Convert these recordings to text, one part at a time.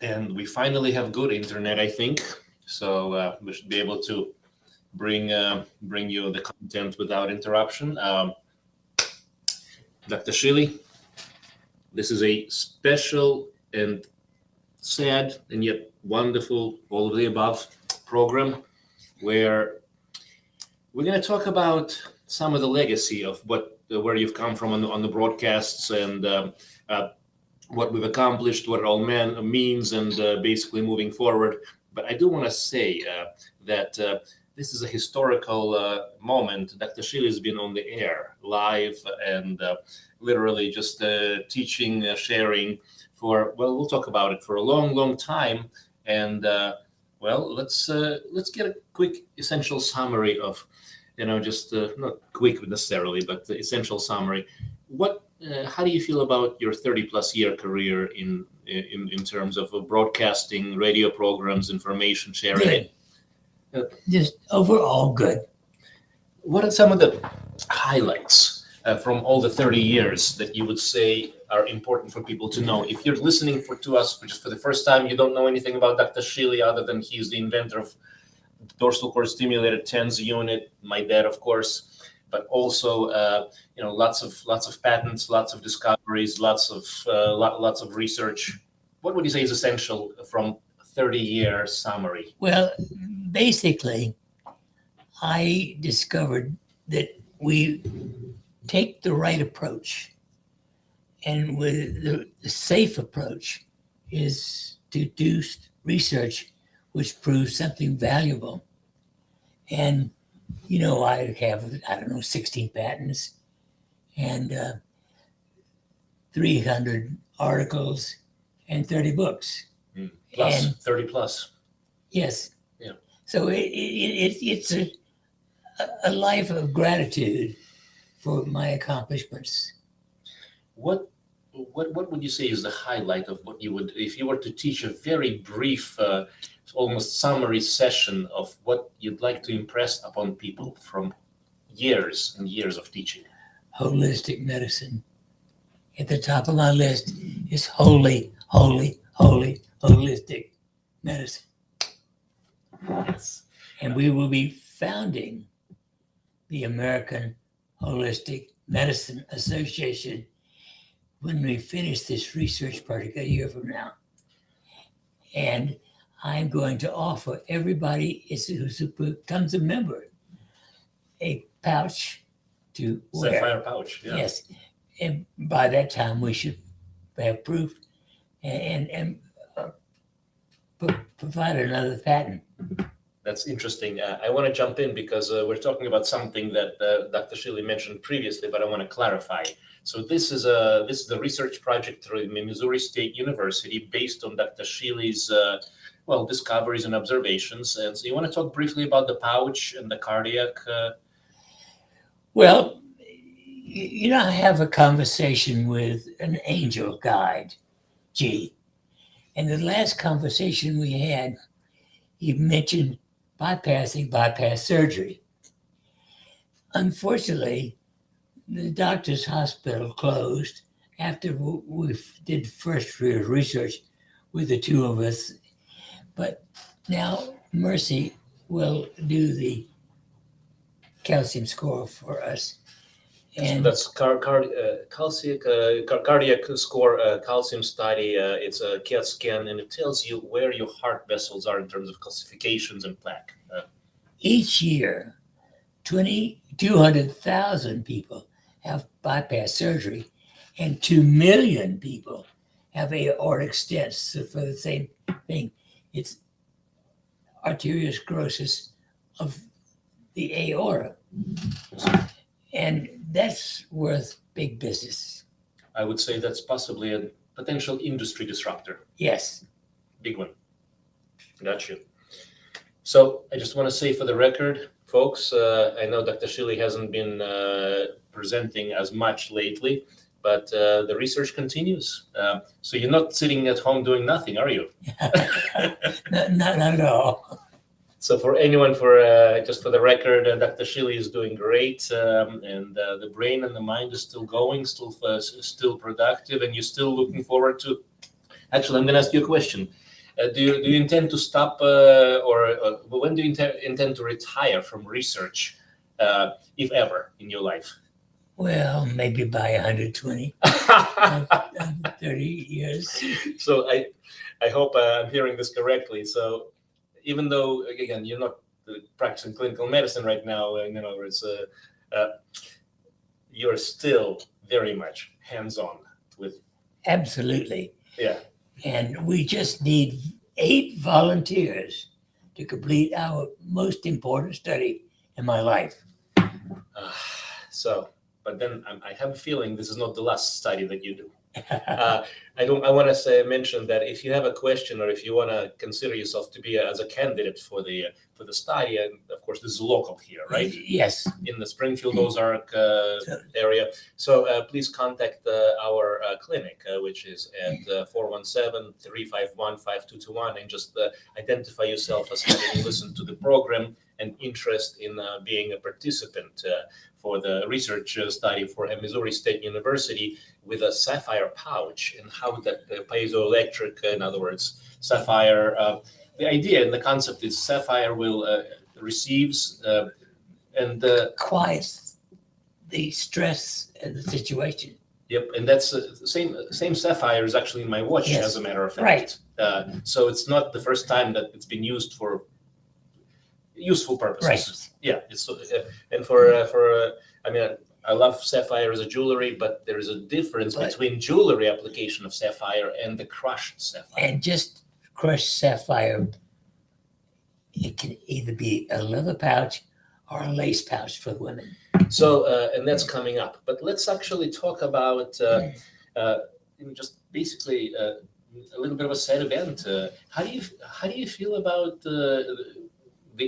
and we finally have good internet, I think. So we should be able to bring you the content without interruption. Dr. Shealy, this is a special and sad and yet wonderful, all of the above program where we're going to talk about some of the legacy of what where you've come from on the broadcasts and uh, what we've accomplished, what it all means, and basically moving forward. But I do want to say that this is a historical moment. Dr. Shealy has been on the air live and literally just teaching, sharing for, well, we'll talk about it for a long, long time. And well, let's get a quick essential summary of, just not quick necessarily, but the essential summary. What how do you feel about your 30 plus year career in terms of broadcasting, radio programs, information sharing? Good. Just overall good. What are some of the highlights from all the 30 years that you would say are important for people to know? If you're listening to us just for the first time, you don't know anything about Dr. Shealy other than he's the inventor of dorsal cord stimulated TENS unit, my dad, of course, but also lots of patents, lots of discoveries, lots of research. What would you say is essential from 30-year summary? Well, basically, I discovered that we take the right approach, and with the safe approach is to do research which proves something valuable. And I have, I don't know, 16 patents and 300 articles and 30 books. Plus, And 30 plus. yes. Yeah. So it's a life of gratitude for my accomplishments. What would you say is the highlight of what you would, if you were to teach a very brief, almost summary session of what you'd like to impress upon people from years and years of teaching? Holistic medicine. At the top of my list is holy, holistic medicine. Yes. And we will be founding the American Holistic Medicine Association when we finish this research project a year from now. And I'm going to offer everybody who becomes a member a pouch to wear. Sapphire pouch, yeah. Yes. And by that time, we should have proof and provide another patent. That's interesting. I want to jump in because we're talking about something that Dr. Shealy mentioned previously, but I want to clarify. So this is a research project through Missouri State University based on Dr. Shealy's discoveries and observations. And so you want to talk briefly about the pouch and the cardiac? Well, I have a conversation with an angel guide, G. And the last conversation we had, he mentioned bypass surgery. Unfortunately, the doctor's hospital closed after we did first research with the two of us. But now Mercy will do the calcium score for us. And so that's cardiac score calcium study. It's a CAT scan, and it tells you where your heart vessels are in terms of calcifications and plaque. Each year, 200,000 people have bypass surgery, and 2 million people have aortic stents for the same thing. It's arteriosclerosis of the aorta. And that's worth big business. I would say that's possibly a potential industry disruptor. Yes. Big one. Got you. So I just want to say for the record, folks, I know Dr. Shealy hasn't been presenting as much lately, but the research continues. So you're not sitting at home doing nothing, are you? Not at all. So for anyone, just for the record, Dr. Shealy is doing great, and the brain and the mind is still going, still productive, and you're still looking forward to Actually, I'm going to ask you a question. Do you intend to stop, or when do you intend to retire from research, if ever, in your life? Well, maybe by 120, 30 years. So I hope I'm hearing this correctly. So even though, again, you're not practicing clinical medicine right now, in other words, you're still very much hands-on with, Absolutely. yeah. And we just need 8 volunteers to complete our most important study in my life. So, but then I have a feeling this is not the last study that you do. I want to mention that if you have a question or if you want to consider yourself to be as a candidate for the study, and of course this is local here, right? Yes. In the Springfield Ozark area. So please contact our clinic, which is at 417-351-5221, and just identify yourself as having listened to the program and interest in being a participant for the research study for Missouri State University with a sapphire pouch, and how that piezoelectric, in other words, sapphire. The idea and the concept is sapphire will receives and Quiets the stress of the situation. Yep, and that's same sapphire is actually in my watch, Yes. as a matter of fact. Right. So it's not the first time that it's been used for useful purposes. Right. Yeah, it's and for I mean, I love sapphire as a jewelry, but there is a difference between jewelry application of sapphire and the crushed sapphire. And just crushed sapphire, it can either be a leather pouch or a lace pouch for women. So, and that's coming up. But let's actually talk about just basically a little bit of a sad event. How do you feel about the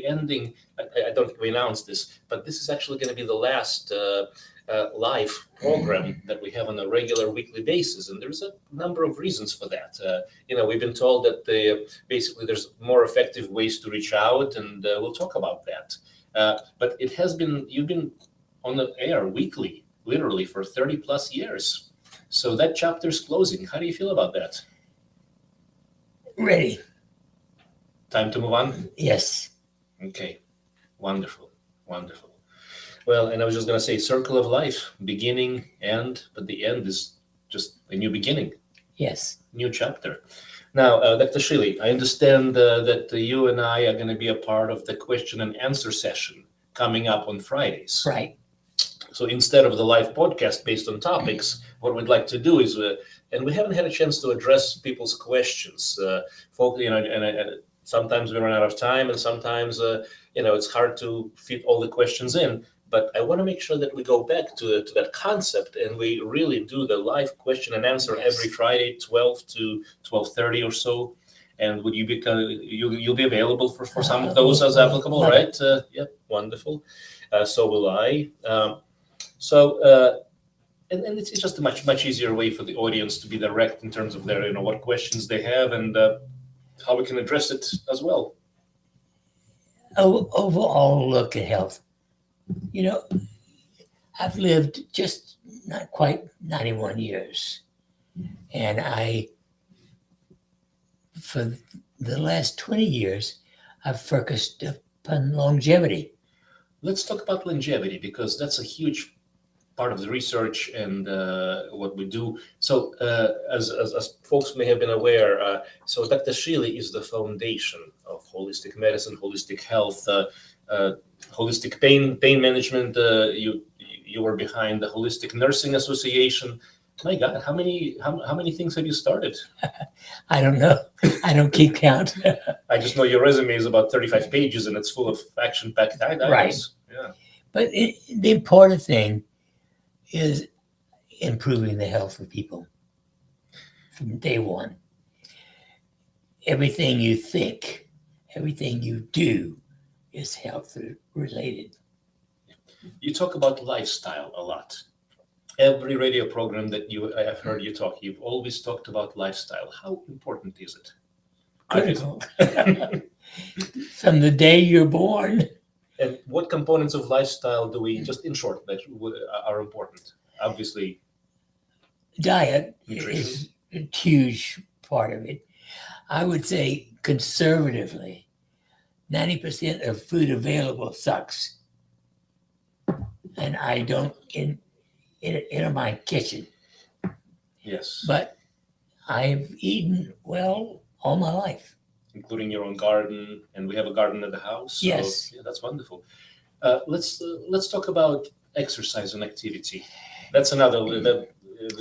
ending? I don't think we announced this, but this is actually going to be the last live program that we have on a regular weekly basis, and there's a number of reasons for that. We've been told that basically there's more effective ways to reach out, and we'll talk about that. But you've been on the air weekly, literally for 30 plus years. So that chapter's closing. How do you feel about that? Ready. Time to move on? Yes. Okay. Wonderful. Wonderful. Well, and I was just going to say circle of life, beginning, end, but the end is just a new beginning. Yes. New chapter. Now, Dr. Shealy, I understand that you and I are going to be a part of the question and answer session coming up on Fridays. Right. So instead of the live podcast based on topics, what we'd like to do is, and we haven't had a chance to address people's questions. Sometimes we run out of time, and sometimes, it's hard to fit all the questions in. But I want to make sure that we go back to that concept, and we really do the live question and answer every Friday, 12 to 12:30 or so. And would you you'll be available for some of those as applicable, right? Yep, wonderful. So will I. And it's just a much easier way for the audience to be direct in terms of their, what questions they have, and how we can address it as well. Overall look at health. I've lived just not quite 91 years. And for the last 20 years, I've focused upon longevity. Let's talk about longevity, because that's a huge part of the research and what we do. So as folks may have been aware, so Dr. Shealy is the foundation of holistic medicine, holistic health, holistic pain management. You were behind the Holistic Nursing Association. My God, how many things have you started? I don't know. I don't keep count. I just know your resume is about 35 pages and it's full of action-packed items. Right. Yeah. But the important thing is improving the health of people from day one. Everything you think, everything you do is health related. You talk about lifestyle a lot. Every radio program that I have heard you talk, you've always talked about lifestyle. How important is it? Critical. From the day you're born. And what components of lifestyle do we, just in short, that are important? Obviously, diet nutrition is a huge part of it. I would say conservatively, 90% of food available sucks. And I don't in my kitchen. Yes. But I've eaten well all my life. Including your own garden, and we have a garden at the house. So, Yes. yeah, that's wonderful. Let's talk about exercise and activity. That's another.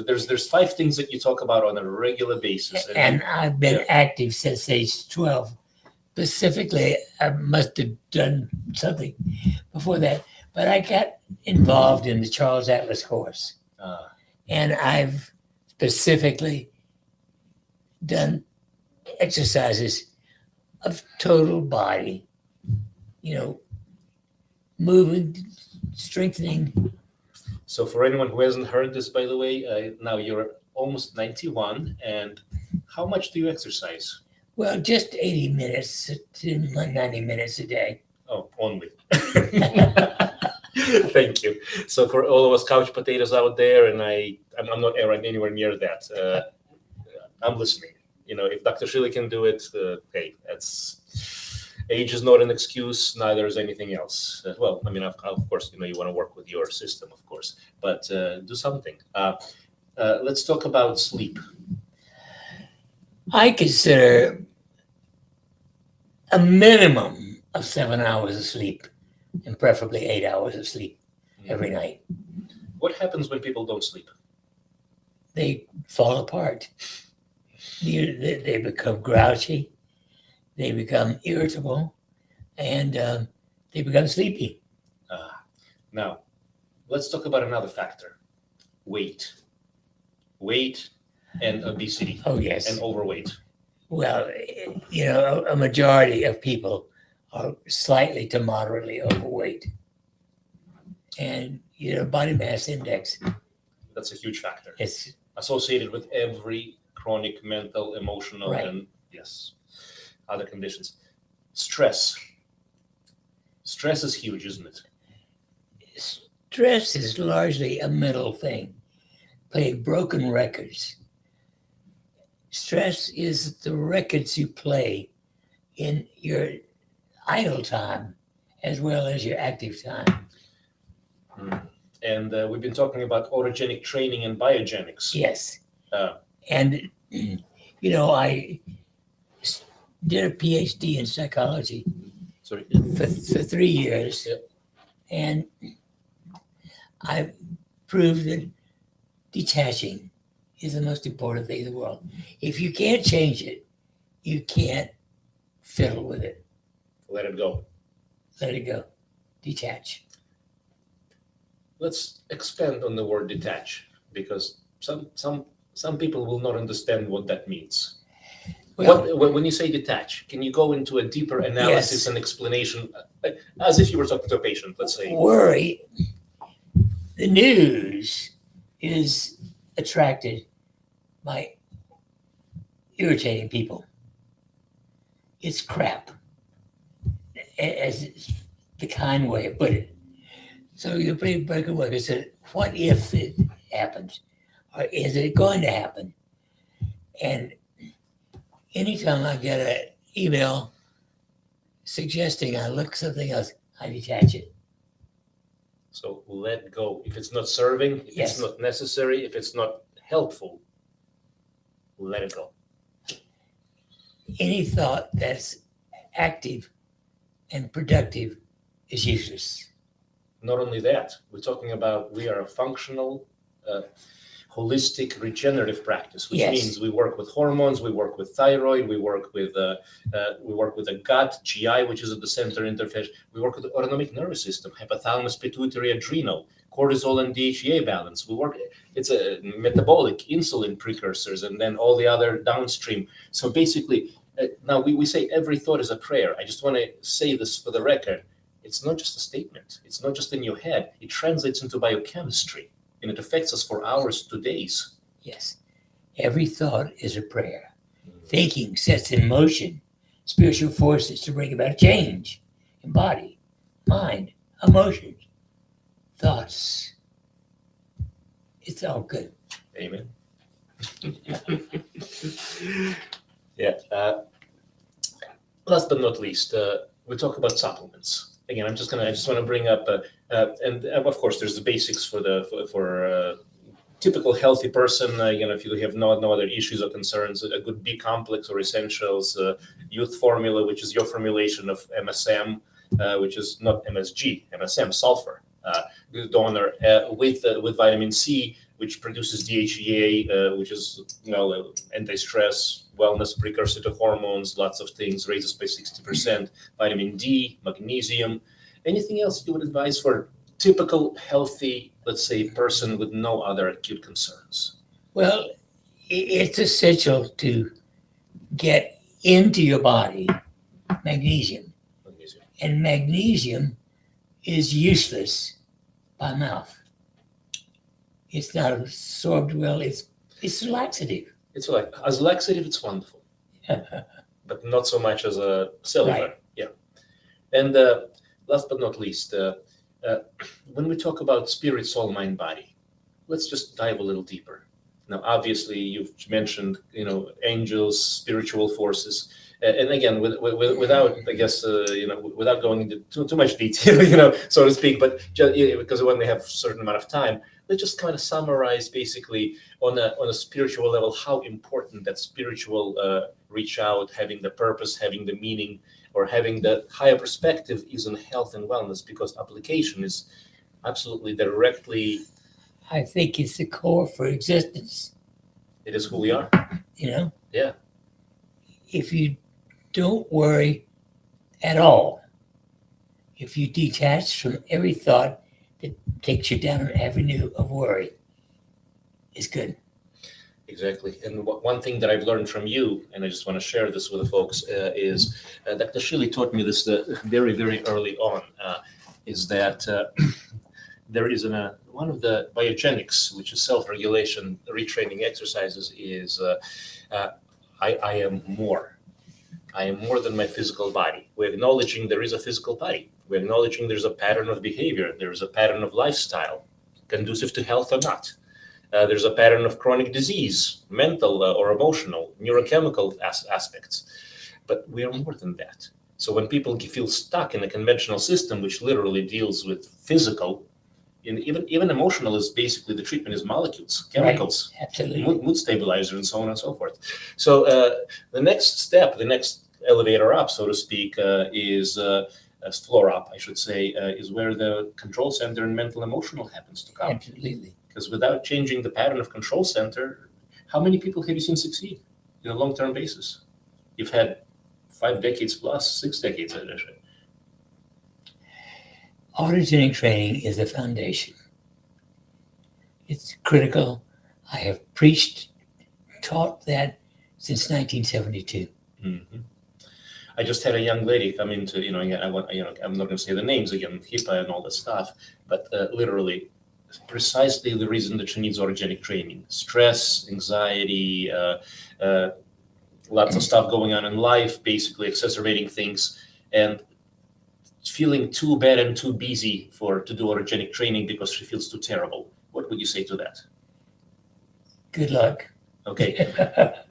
There's 5 things that you talk about on a regular basis. And I've been active since age 12. Specifically, I must have done something before that, but I got involved in the Charles Atlas course. And I've specifically done exercises of total body, moving, strengthening. So for anyone who hasn't heard this, by the way, now you're almost 91, and how much do you exercise? Well, just 80 minutes to 90 minutes a day. Oh, only. Thank you. So for all of us couch potatoes out there, and I'm not anywhere near that. I'm listening. If Dr. Shealy can do it, hey, age is not an excuse. Neither is anything else. Well, I mean, of course, you want to work with your system, of course, but do something. Let's talk about sleep. I consider a minimum of 7 hours of sleep, and preferably 8 hours of sleep every night. What happens when people don't sleep? They fall apart. They become grouchy, they become irritable, and they become sleepy. Now, let's talk about another factor: weight and obesity. Oh, yes. And overweight. Well, a majority of people are slightly to moderately overweight. And, body mass index. That's a huge factor. It's associated with every chronic mental, emotional, right. And yes, other conditions. Stress. Stress is huge, isn't it? Stress is largely a mental thing. Playing broken records. Stress is the records you play in your idle time as well as your active time. And we've been talking about autogenic training and biogenics. Yes. And, I did a PhD in psychology Sorry. for 3 years. Yep. And I proved that detaching is the most important thing in the world. If you can't change it, you can't fiddle with it. Let it go. Let it go. Detach. Let's expand on the word detach, because some people will not understand what that means. Well, When you say detach, can you go into a deeper analysis Yes. and explanation, as if you were talking to a patient, let's say? Worry, the news is attracted by irritating people. It's crap, as the kind way of putting it. So you bring broken work and said, what if it happens? Or is it going to happen? And anytime I get an email suggesting I look something else, I detach it. So let go. If it's not serving, if Yes. it's not necessary, if it's not helpful, let it go. Any thought that's active and productive is useless. Not only that, we're talking about we are a functional, holistic, regenerative practice, which Yes. means we work with hormones, we work with thyroid, we work with the gut, GI, which is at the center interface. We work with the autonomic nervous system, hypothalamus, pituitary, adrenal, cortisol, and DHEA balance. It's a metabolic, insulin precursors, and then all the other downstream. So basically, now we say every thought is a prayer. I just want to say this for the record. It's not just a statement. It's not just in your head. It translates into biochemistry, and it affects us for hours to days. Yes. Every thought is a prayer. Thinking sets in motion spiritual forces to bring about change in body, mind, emotions, thoughts. It's all good. Amen. Yeah. Last but not least, we talk about supplements. Again, I just want to bring up, and of course, there's the basics for typical healthy person. If you have no other issues or concerns, a good B complex or essentials, youth formula, which is your formulation of MSM, which is not MSG, MSM sulfur, donor with vitamin C, which produces DHEA, which is anti-stress, wellness, precursor to hormones, lots of things, raises by 60%. Vitamin D, magnesium. Anything else you would advise for typical healthy, let's say, person with no other acute concerns? Well, it's essential to get into your body magnesium. Magnesium. And magnesium is useless by mouth. It's not absorbed well. It's a laxative. It's like, as laxative, it's wonderful, but not so much as a cellular. Right. Yeah. And last but not least, when we talk about spirit, soul, mind, body, let's just dive a little deeper. Now, obviously, you've mentioned, angels, spiritual forces, and again, without, I guess, without going into too much detail, so to speak, but just, because we only have a certain amount of time, let's just kind of summarize, basically, on a spiritual level, how important that spiritual reach out, having the purpose, having the meaning, or having the higher perspective is in health and wellness, because application is absolutely directly. I think it's the core for existence. It is who we are. Yeah. If you don't worry at all, if you detach from every thought that takes you down an avenue of worry, it's good. Exactly. And one thing that I've learned from you, and I just want to share this with the folks, is Dr. Shealy taught me this very, very early on, is that there is one of the biogenics, which is self-regulation, retraining exercises, is I am more. I am more than my physical body. We're acknowledging there is a physical body. We're acknowledging there's a pattern of behavior. There's a pattern of lifestyle, conducive to health or not. There's a pattern of chronic disease, mental or emotional, neurochemical aspects. But we are more than that. So when people feel stuck in a conventional system, which literally deals with physical, and even emotional, is basically the treatment is molecules, chemicals, right. Absolutely. mood stabilizer, and so on and so forth. So the next step, the next elevator up, so to speak, is floor up, I should say, is where the control center and mental emotional happens to come. Absolutely. Because without changing the pattern of control center, how many people have you seen succeed in a long-term basis? You've had 5 decades plus, 6 decades, I should. Autogenic training is the foundation. It's critical. I have taught that since 1972. Mm-hmm. I just had a young lady come into, I'm not going to say the names again, HIPAA and all that stuff, but literally, precisely the reason that she needs autogenic training: stress, anxiety, lots of stuff going on in life, basically exacerbating things, and feeling too bad and too busy to do autogenic training because she feels too terrible. What would you say to that? Good luck. Okay,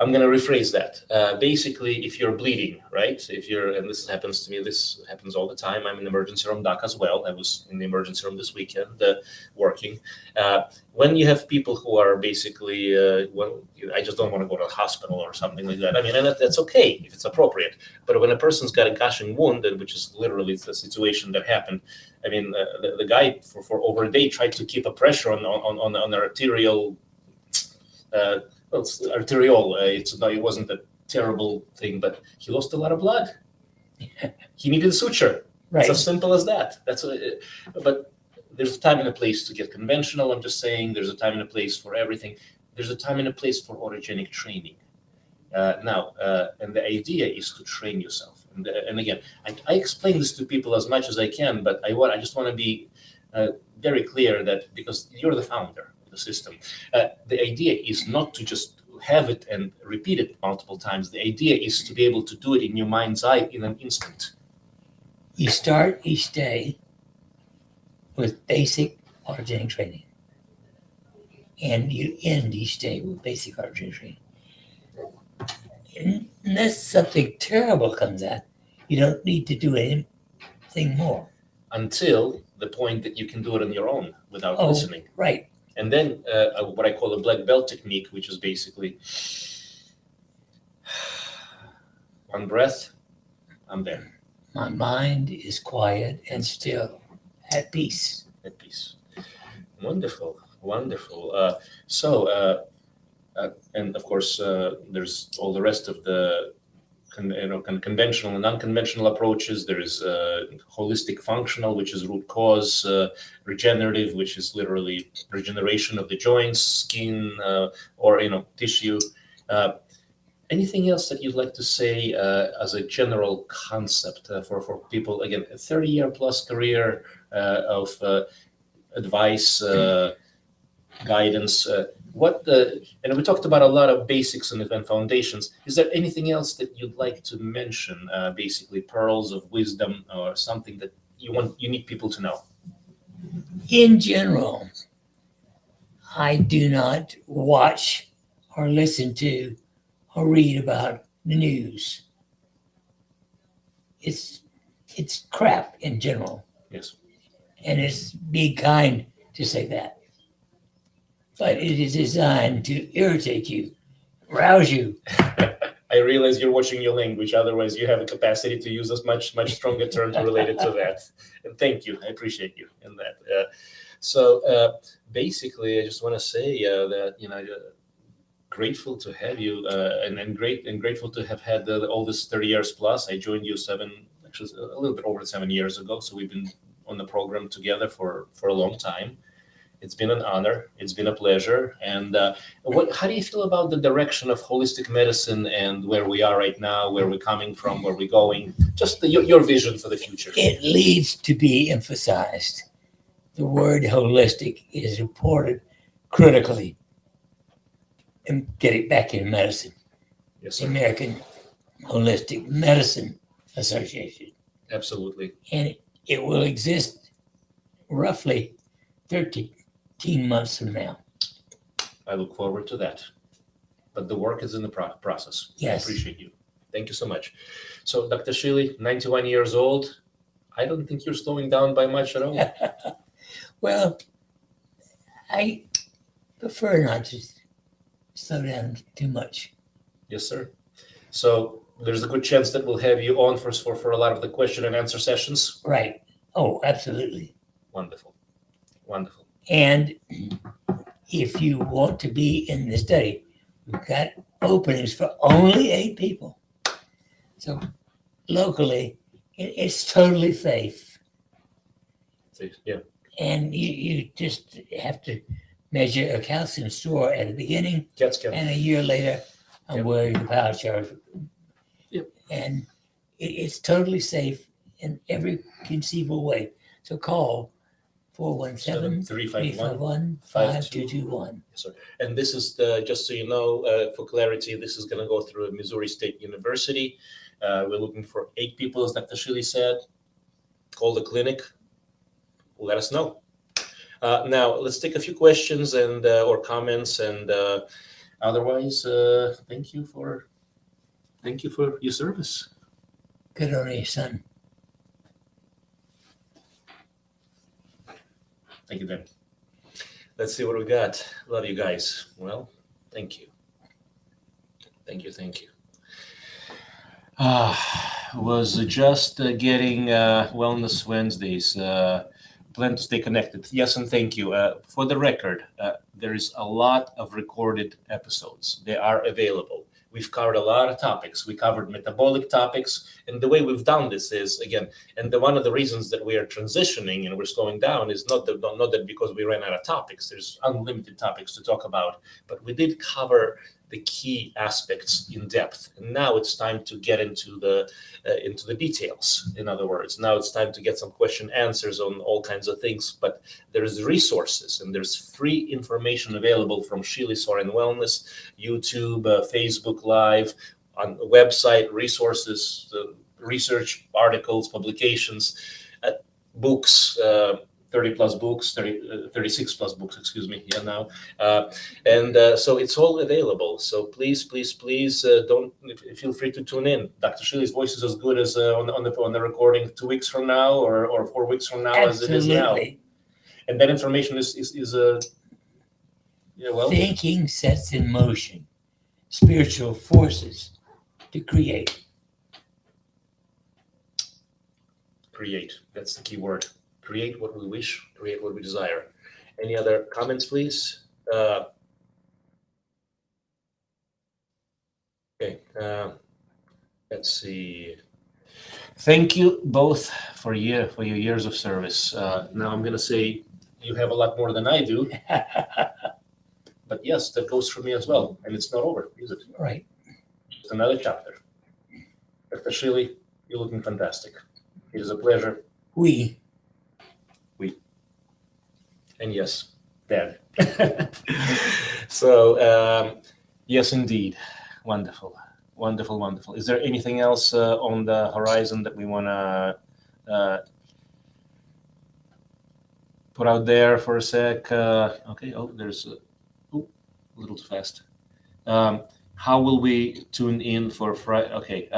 I'm going to rephrase that. Basically, if you're bleeding, right? And this happens to me, this happens all the time. I'm in emergency room doc as well. I was in the emergency room this weekend working. When you have people who are basically, I just don't want to go to a hospital or something like that. I mean, and that's okay if it's appropriate. But when a person's got a gushing wound, which is literally the situation that happened, I mean, the guy for over a day tried to keep a pressure on the arterial. It's arterial. It wasn't a terrible thing, but he lost a lot of blood. He needed a suture. Right. It's as simple as that. But there's a time and a place to get conventional. I'm just saying there's a time and a place for everything. There's a time and a place for autogenic training. And the idea is to train yourself. And again, I explain this to people as much as I can, but I just want to be very clear that because you're the founder of the system, the idea is not to just have it and repeat it multiple times. The idea is to be able to do it in your mind's eye in an instant. You start each day with basic autogenic training. and you end each day with basic heart rate training. Unless something terrible comes out, you don't need to do anything more. Until the point that you can do it on your own without Oh, listening. right. And then what I call a black belt technique, which is basically one breath, I'm there. My mind is quiet and still, at peace. At peace. Wonderful, wonderful. And of course, there's all the rest of the conventional and unconventional approaches. There is holistic functional, which is root cause, regenerative, which is literally regeneration of the joints, skin, or tissue. Anything else that you'd like to say as a general concept for people? Again, a 30-year plus career of advice, guidance. And we talked about a lot of basics and foundations. Is there anything else that you'd like to mention? Basically, pearls of wisdom or something that you need people to know? In general, I do not watch or listen to or read about the news. It's crap in general. Yes. And it's be kind to say that. But it is designed to irritate you, rouse you. I realize you're watching your language. Otherwise, you have a capacity to use a much stronger term related to that. And thank you. I appreciate you in that. Basically, I just want to say that grateful to have you, and grateful to have had all this 30 years plus. I joined you a little bit over 7 years ago. So we've been on the program together for a long time. It's been an honor. It's been a pleasure. And how do you feel about the direction of holistic medicine and where we are right now, where we're coming from, where we're going? Just your vision for the future. It needs to be emphasized. The word holistic is reported critically. And get it back in medicine. Yes, The sir. American Holistic Medicine Association. Absolutely. And it will exist roughly 13 months from now. I look forward to that. But the work is in the process. Yes. I appreciate you. Thank you so much. So, Dr. Shealy, 91 years old. I don't think you're slowing down by much at all. Well, I prefer not to slow down too much. Yes, sir. So there's a good chance that we'll have you on for a lot of the question and answer sessions. Right. Oh, absolutely. Wonderful. Wonderful. And if you want to be in the study, we've got openings for only 8 people. So locally, it's totally safe. Yeah. And you just have to measure a calcium store at the beginning, CAT scan. and a year later, I'm Yep. wearing the power charge. Yep. And it's totally safe in every conceivable way. So call 417-351-5221. Yes, sir. And this is just so you know, for clarity, this is going to go through Missouri State University. We're looking for 8 people, as Dr. Shealy said. Call the clinic. Let us know. Now, let's take a few questions and or comments, and otherwise, thank you for your service. Good on you, son. Thank you, Ben. Let's see what we got. Love you guys. Well, thank you. Thank you. Was just getting Wellness Wednesdays. Plan to stay connected. Yes, and thank you. For the record, there is a lot of recorded episodes. They are available. We've covered a lot of topics. We covered metabolic topics. And the way we've done this is, again, one of the reasons that we are transitioning and we're slowing down is not that because we ran out of topics. There's unlimited topics to talk about. But we did cover the key aspects in depth. And now it's time to get into the details. In other words, now it's time to get some question answers on all kinds of things. But there's resources and there's free information available from Shealy-Sorin Wellness, YouTube, Facebook Live, on the website, resources, research articles, publications, books, 30 plus books, 36 plus books, excuse me, yeah, now. So it's all available. So please, please, please don't feel free to tune in. Dr. Shealy's voice is as good as on the recording 2 weeks from now or 4 weeks from now as it is now. Absolutely. And that information is yeah, well, Thinking sets in motion spiritual forces to create. create. That's the key word. Create what we wish, create what we desire. Any other comments, please? Okay, let's see. Thank you both for your years of service. Now I'm gonna say you have a lot more than I do, but yes, that goes for me as well, and it's not over, is it? Right. It's another chapter. Dr. Shealy, you're looking fantastic. It is a pleasure. We. And yes, Dad. So, yes, indeed. Wonderful, wonderful, wonderful. Is there anything else on the horizon that we want to put out there for a sec? Okay, there's a little too fast. How will we tune in for Friday? Okay,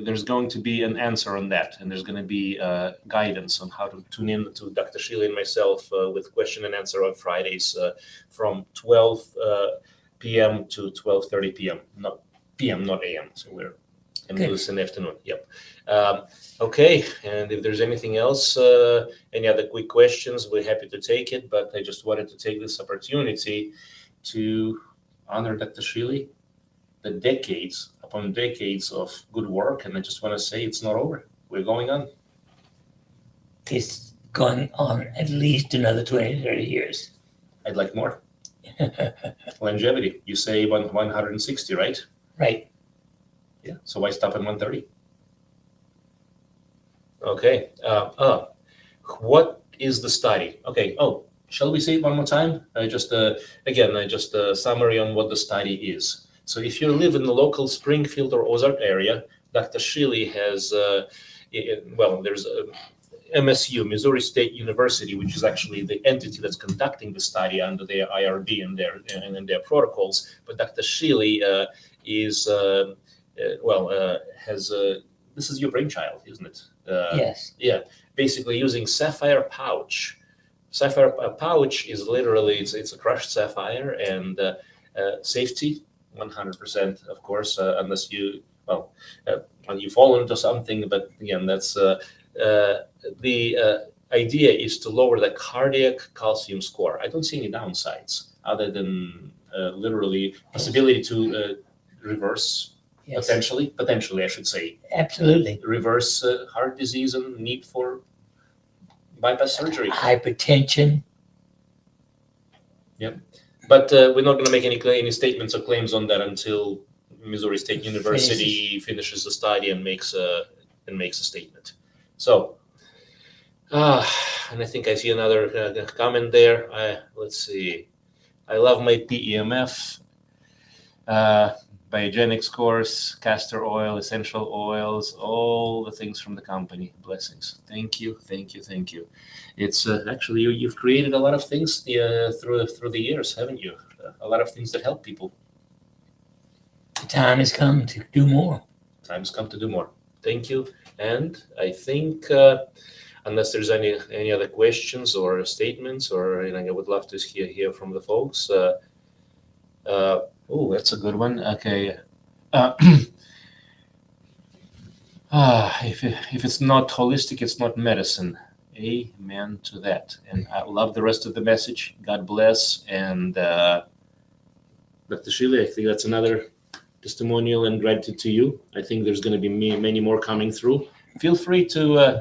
there's going to be an answer on that, and there's going to be guidance on how to tune in to Dr. Shealy and myself with question and answer on Fridays from 12 p.m. to 12:30 p.m. Not p.m., not a.m. So we're in the afternoon. Yep. Okay, and if there's anything else, any other quick questions, we're happy to take it. But I just wanted to take this opportunity to honor Dr. Shealy. The decades upon decades of good work, and I just want to say it's not over. We're going on. It's going on at least another 20, 30 years. I'd like more. Longevity. You say 160, right? Right. Yeah. So why stop at 130? Okay. What is the study? Okay. Shall we say it one more time? Just a summary on what the study is. So if you live in the local Springfield or Ozark area, Dr. Shealy has, there's MSU, Missouri State University, which is actually the entity that's conducting the study under their IRB and their protocols. But Dr. Shealy this is your brainchild, isn't it? Yes. Yeah. Basically using sapphire pouch. Sapphire pouch is literally, it's a crushed sapphire and safety. 100%, of course, unless you fall into something. But again, that's the idea is to lower the cardiac calcium score. I don't see any downsides other than literally possibility to reverse potentially, I should say. Absolutely. Reverse heart disease and need for bypass surgery. Hypertension. Yep. But we're not going to make any statements or claims on that until Missouri State University finishes the study and makes a statement. So, and I think I see another comment there. Let's see. I love my PEMF, biogenics course, castor oil, essential oils, all the things from the company. Blessings. Thank you. It's actually you've created a lot of things through the years, haven't you? A lot of things that help people. The time has come to do more. Time's come to do more. Thank you. And I think unless there's any other questions or statements, or I would love to hear from the folks. That's a good one. Okay. If it's not holistic, it's not medicine. Amen to that. And I love the rest of the message. God bless. And Dr. Shealy, I think that's another testimonial and gratitude to you. I think there's going to be many more coming through. Feel free to,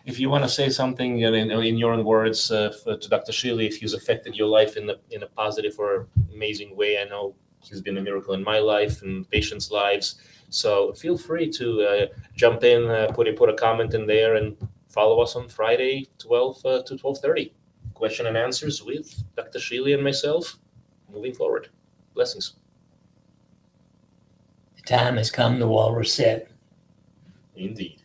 if you want to say something in your own words to Dr. Shealy, if he's affected your life in a positive or amazing way. I know he's been a miracle in my life and patients' lives. So feel free to jump in, put a comment in there, and follow us on Friday, 12 to 12:30. Question and answers with Dr. Shealy and myself moving forward. Blessings. The time has come, the walrus said. Indeed.